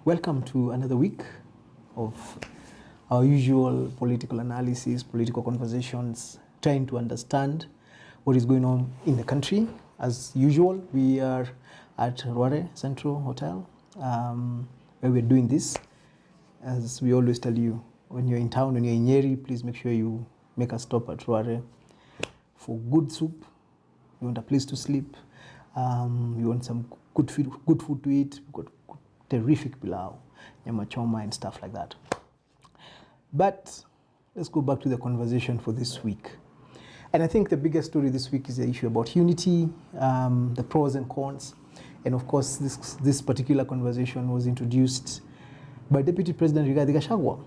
Welcome to another week of our usual political analysis, political conversations, trying to understand what is going on in the country. As usual, we are at Rware Central Hotel, where we're doing this. As we always tell you, when you're in town, when you're in Nyeri, please make sure you make a stop at Rware for good soup. You want a place to sleep. You want some good food to eat. We've got terrific pilau, nyama choma and stuff like that. But let's go back to the conversation for this week. And I think the biggest story this week is the issue about unity, the pros and cons. And of course, this particular conversation was introduced by Deputy President Rigathi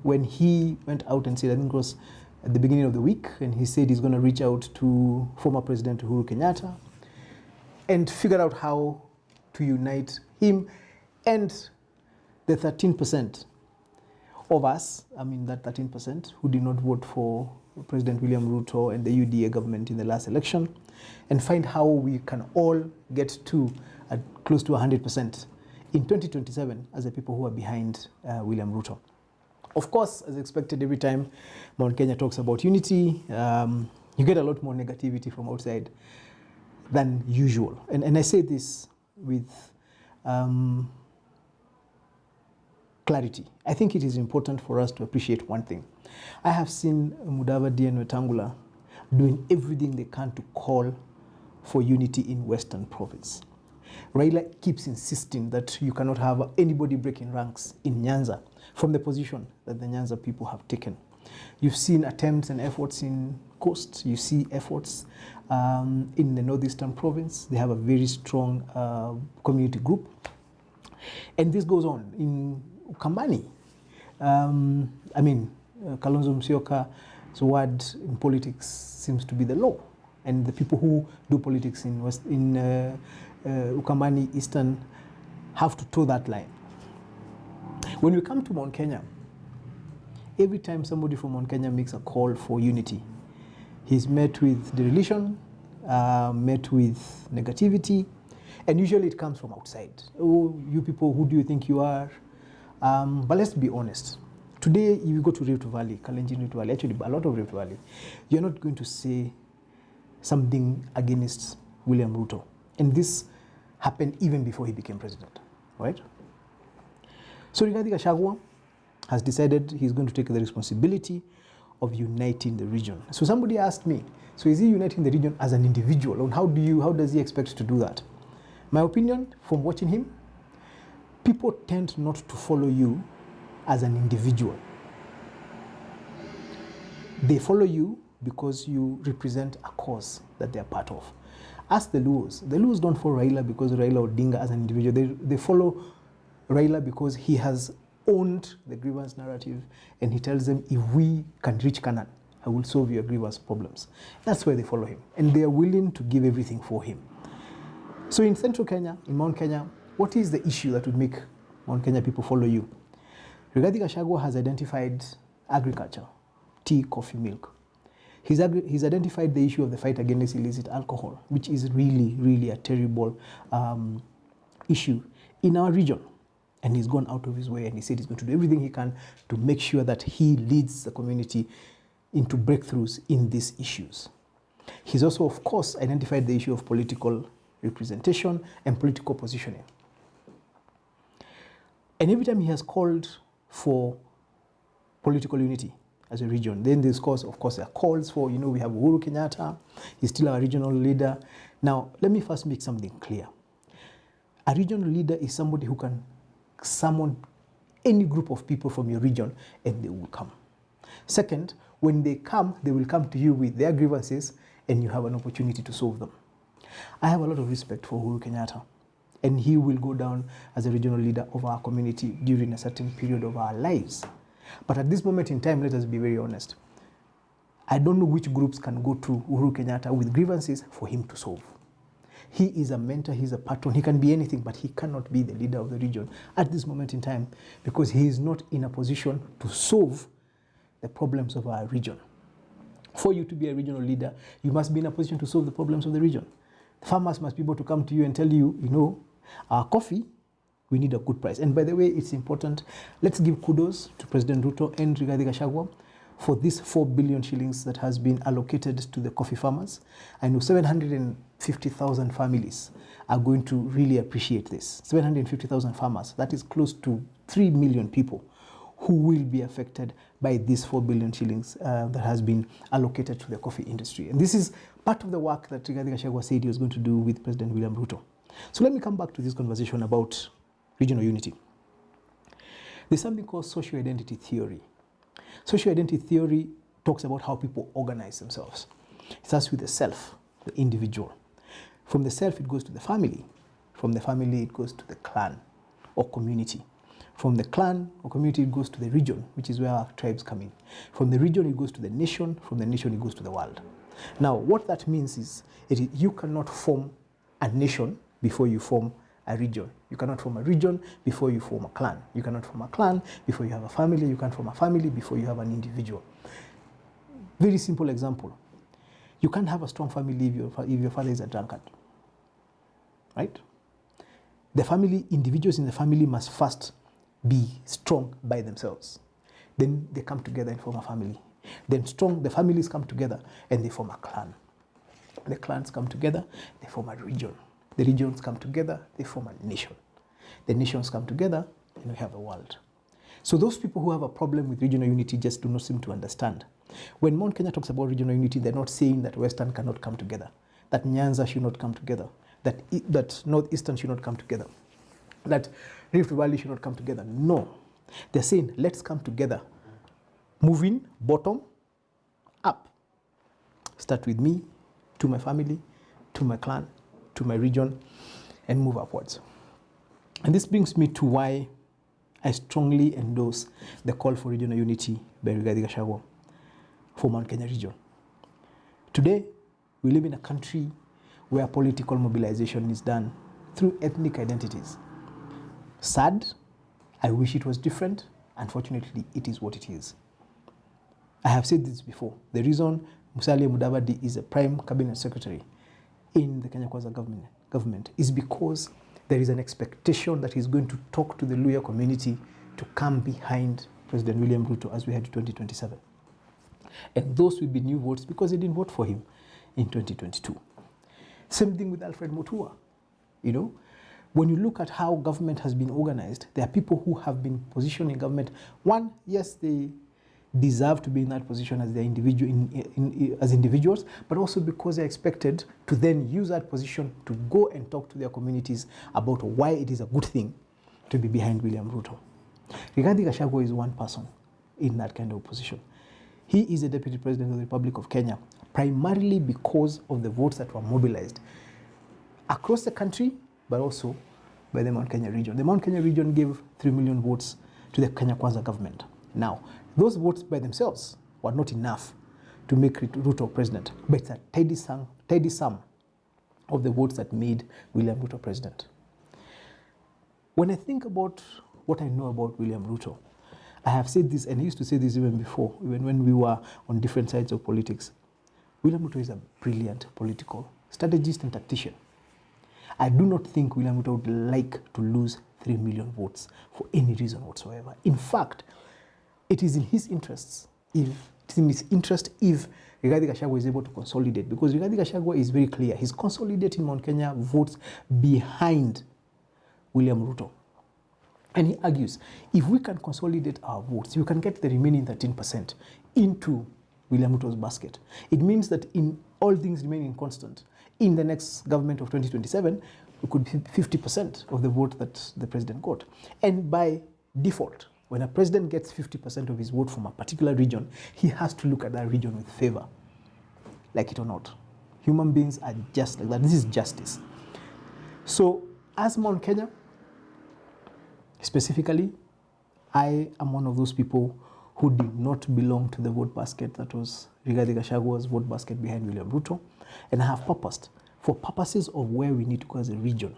when he went out and said, I think it was at the beginning of the week, and he said he's going to reach out to former President Uhuru Kenyatta and figure out how to unite him and the 13% of us, that 13% who did not vote for President William Ruto and the UDA government in the last election, and find how we can all get to close to 100% in 2027 as the people who are behind William Ruto. Of course, as expected, every time Mount Kenya talks about unity, you get a lot more negativity from outside than usual. And I say this with clarity. I think it is important for us to appreciate one thing. I have seen Mudavadi and Wetangula doing everything they can to call for unity in Western Province. Raila keeps insisting that you cannot have anybody breaking ranks in Nyanza from the position that the Nyanza people have taken. You've seen attempts and efforts in Coast. You see efforts in the Northeastern Province. They have a very strong community group. And this goes on in Ukambani. Kalonzo Musyoka's word in politics seems to be the law. And the people who do politics in Ukambani Eastern have to toe that line. When we come to Mount Kenya, every time somebody from Mount Kenya makes a call for unity, he's met with dereliction, met with negativity, and usually it comes from outside. Oh, you people, who do you think you are? But let's be honest. Today, if you go to Rift Valley, Kalenjin Rift Valley, actually a lot of Rift Valley, you're not going to say something against William Ruto. And this happened even before he became president, right? So Rigathi Gachagua has decided he's going to take the responsibility of uniting the region. So somebody asked me, so is he uniting the region as an individual? And how does he expect to do that? My opinion from watching him, people tend not to follow you as an individual. They follow you because you represent a cause that they're part of. Ask the Luos. The Luos don't follow Raila because Raila Odinga as an individual. They follow Raila because he has owned the grievance narrative, and he tells them, if we can reach Canaan, I will solve your grievance problems. That's why they follow him, and they are willing to give everything for him. So in Central Kenya, in Mount Kenya, what is the issue that would make Mount Kenya people follow you? Rigathi Gachagua has identified agriculture, tea, coffee, milk. He's identified the issue of the fight against illicit alcohol, which is really, really a terrible issue in our region. And he's gone out of his way, and he said he's going to do everything he can to make sure that he leads the community into breakthroughs in these issues. He's also, of course, identified the issue of political representation and political positioning. And every time he has called for political unity as a region, then there's, of course, there are calls for, we have Uhuru Kenyatta, he's still our regional leader. Now, let me first make something clear. A regional leader is somebody who can summon any group of people from your region and they will come. Second, when they come, they will come to you with their grievances and you have an opportunity to solve them. I have a lot of respect for Uhuru Kenyatta, and he will go down as a regional leader of our community during a certain period of our lives. But at this moment in time, let us be very honest. I don't know which groups can go to Uhuru Kenyatta with grievances for him to solve. He is a mentor, he's a patron, he can be anything, but he cannot be the leader of the region at this moment in time because he is not in a position to solve the problems of our region. For you to be a regional leader, you must be in a position to solve the problems of the region. Farmers must be able to come to you and tell you, our coffee We need a good price. And by the way, it's important. Let's give kudos to President Ruto and Rigathi Gachagua for this 4 billion shillings that has been allocated to the coffee farmers. I know 750,000 families are going to really appreciate this. 750,000 farmers, that is close to 3 million people who will be affected by this 4 billion shillings that has been allocated to the coffee industry. And this is part of the work that Rigathi Gachagua said he was going to do with President William Ruto. So let me come back to this conversation about regional unity. There's something called social identity theory. Social identity theory talks about how people organize themselves. It starts with the self, the individual. From the self, it goes to the family. From the family, it goes to the clan or community. From the clan or community, it goes to the region, which is where our tribes come in. From the region, it goes to the nation. From the nation, it goes to the world. Now, what that means is you cannot form a nation before you form a region. You cannot form a region before you form a clan. You cannot form a clan before you have a family. You can't form a family before you have an individual. Very simple example. You can't have a strong family if your father is a drunkard, right? The family, individuals in the family must first be strong by themselves. Then they come together and form a family. Then the families come together and they form a clan. The clans come together, they form a region. The regions come together, they form a nation. The nations come together, and we have a world. So those people who have a problem with regional unity just do not seem to understand. When Mount Kenya talks about regional unity, they're not saying that Western cannot come together, that Nyanza should not come together, that Northeastern should not come together, that Rift Valley should not come together. No. They're saying, let's come together, moving bottom up. Start with me, to my family, to my clan, to my region, and move upwards. And this brings me to why I strongly endorse the call for regional unity by Rigathi Gachagua for Mount Kenya region. Today, we live in a country where political mobilization is done through ethnic identities. Sad, I wish it was different. Unfortunately, it is what it is. I have said this before. The reason Musalia Mudavadi is a prime cabinet secretary in the Kenya Kwanza government is because there is an expectation that he's going to talk to the Luhya community to come behind President William Ruto as we head to 2027. And those will be new votes because they didn't vote for him in 2022. Same thing with Alfred Mutua. When you look at how government has been organized, there are people who have been positioned in government. One, yes, they deserve to be in that position as their as individuals, but also because they're expected to then use that position to go and talk to their communities about why it is a good thing to be behind William Ruto. Rigathi Gachagua is one person in that kind of position. He is the Deputy President of the Republic of Kenya, primarily because of the votes that were mobilized across the country, but also by the Mount Kenya region. The Mount Kenya region gave 3 million votes to the Kenya Kwanza government. Now, those votes by themselves were not enough to make Ruto president, but it's a tidy sum of the votes that made William Ruto president. When I think about what I know about William Ruto, I have said this, and I used to say this even before, even when we were on different sides of politics. William Ruto is a brilliant political strategist and tactician. I do not think William Ruto would like to lose 3 million votes for any reason whatsoever. In fact, it is in his interests if Rigathi Gachagua is able to consolidate, because Rigathi Gachagua is very clear. He's consolidating Mount Kenya votes behind William Ruto. And he argues, if we can consolidate our votes, we can get the remaining 13% into William Ruto's basket. It means that in all things remaining constant, in the next government of 2027, it could be 50% of the vote that the president got. And by default, when a president gets 50% of his vote from a particular region, he has to look at that region with favor, like it or not. Human beings are just like that. This is justice. So as Mount Kenya, specifically, I am one of those people who did not belong to the vote basket that was Rigathi Gachagua's vote basket behind William Ruto. And I have purposed, for purposes of where we need to go as a region,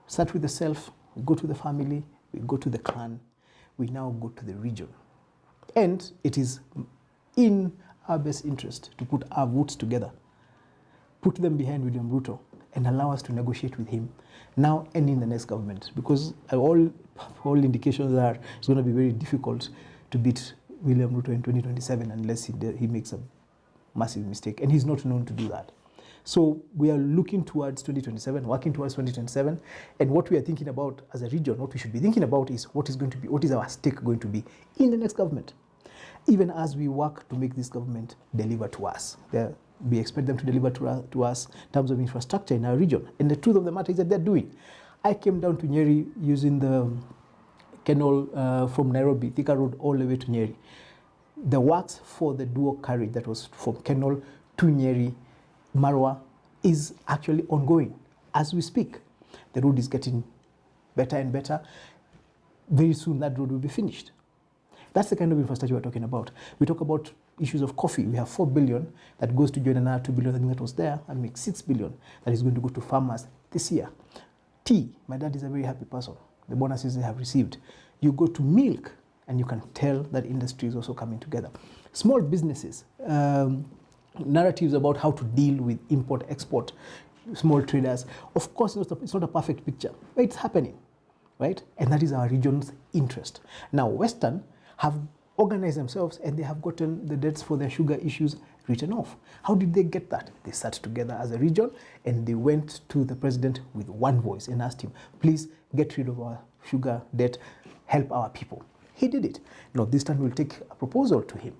start with the self, we go to the family, we go to the clan, we now go to the region. And it is in our best interest to put our votes together, put them behind William Ruto, and allow us to negotiate with him now and in the next government, because all indications are it's going to be very difficult to beat William Ruto in 2027 unless he makes a massive mistake, and he's not known to do that. So we are looking towards 2027, working towards 2027, and what we are thinking about as a region, what we should be thinking about is what is our stake going to be in the next government, even as we work to make this government deliver to us. We expect them to deliver to us in terms of infrastructure in our region, and the truth of the matter is that they're doing. I came down to Nyeri using the canal from Nairobi, Thika Road, all the way to Nyeri. The works for the dual carriage that was from Kenol to Nyeri, Marwa, is actually ongoing as we speak. The road is getting better and better. Very soon that road will be finished. That's the kind of infrastructure we're talking about. We talk about issues of coffee. We have 4 billion that goes to join another 2 billion that was there and make 6 billion that is going to go to farmers this year. Tea, my dad is a very happy person. The bonuses they have received. You go to milk and you can tell that industry is also coming together. Small businesses, narratives about how to deal with import, export, small traders. Of course, it's not a perfect picture, but it's happening, right? And that is our region's interest. Now, Western have organized themselves and they have gotten the debts for their sugar issues written off. How did they get that? They sat together as a region and they went to the president with one voice and asked him, please get rid of our sugar debt, help our people. He did it. Now, this time we'll take a proposal to him.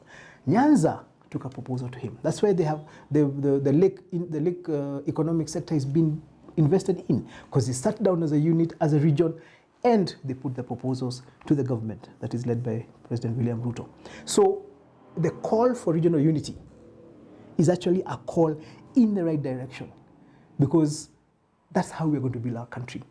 Nyanza took a proposal to him. That's why they have the lake economic sector is being invested in, because they sat down as a unit, as a region, and they put the proposals to the government that is led by President William Ruto. So the call for regional unity is actually a call in the right direction, because that's how we're going to build our country.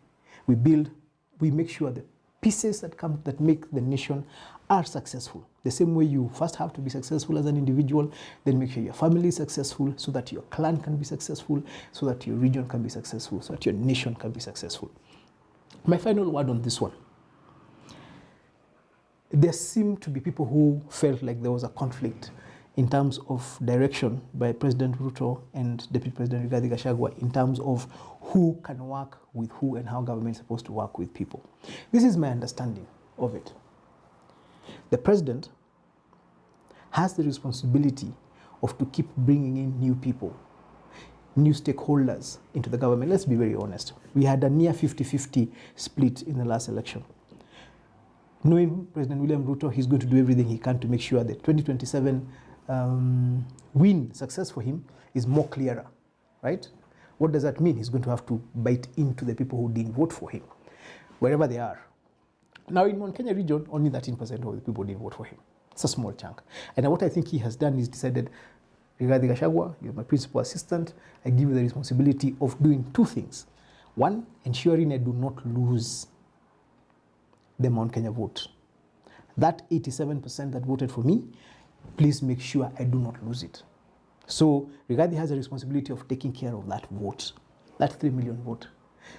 We make sure the pieces that make the nation are successful. The same way you first have to be successful as an individual, then make sure your family is successful, so that your clan can be successful, so that your region can be successful, so that your nation can be successful. My final word on this one. There seem to be people who felt like there was a conflict in terms of direction by President Ruto and Deputy President Rigathi Gachagua in terms of who can work with who and how government is supposed to work with people. This is my understanding of it. The president has the responsibility of to keep bringing in new people, new stakeholders into the government. Let's be very honest. We had a near 50-50 split in the last election. Knowing President William Ruto, he's going to do everything he can to make sure that 2027 success for him is more clearer, right? What does that mean? He's going to have to bite into the people who didn't vote for him, wherever they are. Now in Mount Kenya region, only 13% of the people didn't vote for him. It's a small chunk. And what I think he has done is decided, Rigathi Gachagua, you're my principal assistant, I give you the responsibility of doing two things. One, ensuring I do not lose the Mount Kenya vote. That 87% that voted for me, please make sure I do not lose it. So Rigathi has a responsibility of taking care of that vote, that 3 million vote.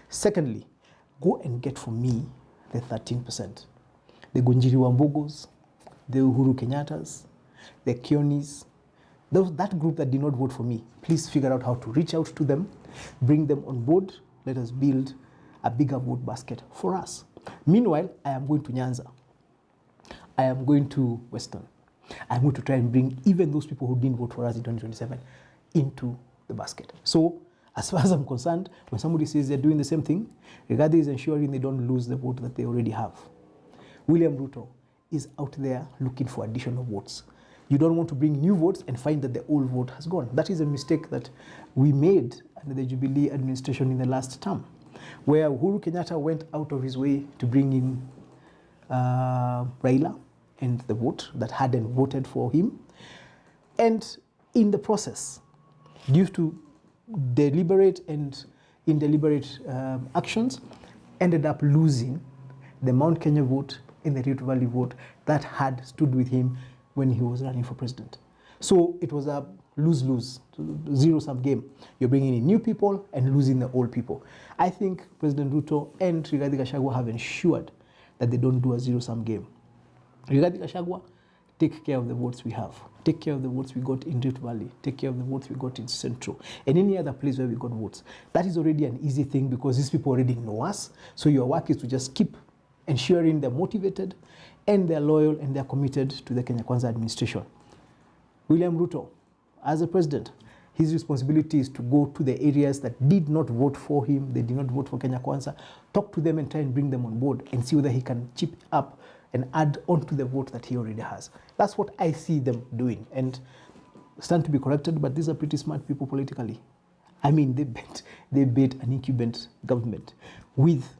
Secondly, go and get for me the 13%. The Gunjiri Wambugos, the Uhuru Kenyatas, the Kionis, that group that did not vote for me, please figure out how to reach out to them, bring them on board, let us build a bigger vote basket for us. Meanwhile, I am going to Nyanza. I am going to Western. I'm going to try and bring even those people who didn't vote for us in 2027 into the basket. So, as far as I'm concerned, when somebody says they're doing the same thing, Rigathi is ensuring they don't lose the vote that they already have. William Ruto is out there looking for additional votes. You don't want to bring new votes and find that the old vote has gone. That is a mistake that we made under the Jubilee administration in the last term, where Uhuru Kenyatta went out of his way to bring in Raila and the vote that hadn't voted for him. And in the process, due to deliberate and indeliberate actions, ended up losing the Mount Kenya vote and the Rift Valley vote that had stood with him when he was running for president. So it was a lose-lose, zero-sum game. You're bringing in new people and losing the old people. I think President Ruto and Rigathi Gachagua have ensured that they don't do a zero-sum game. Rigathi Gachagua, take care of the votes we have. Take care of the votes we got in Rift Valley. Take care of the votes we got in Central. And any other place where we got votes. That is already an easy thing because these people already know us. So your work is to just keep ensuring they're motivated and they're loyal and they're committed to the Kenya Kwanza administration. William Ruto, as a president, his responsibility is to go to the areas that did not vote for him, they did not vote for Kenya Kwanza, talk to them and try and bring them on board and see whether he can chip up and add on to the vote that he already has. That's what I see them doing. And stand to be corrected, but these are pretty smart people politically. I mean, they bet an incumbent government with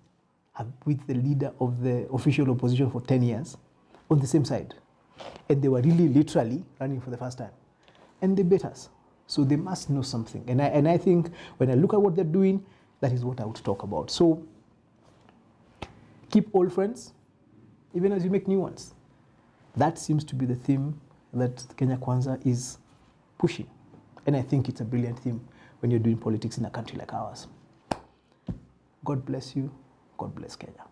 the leader of the official opposition for 10 years on the same side. And they were really literally running for the first time. And they bet us. So they must know something. And I think when I look at what they're doing, that is what I would talk about. So keep old friends, even as you make new ones. That seems to be the theme that Kenya Kwanza is pushing. And I think it's a brilliant theme when you're doing politics in a country like ours. God bless you. God bless Kenya.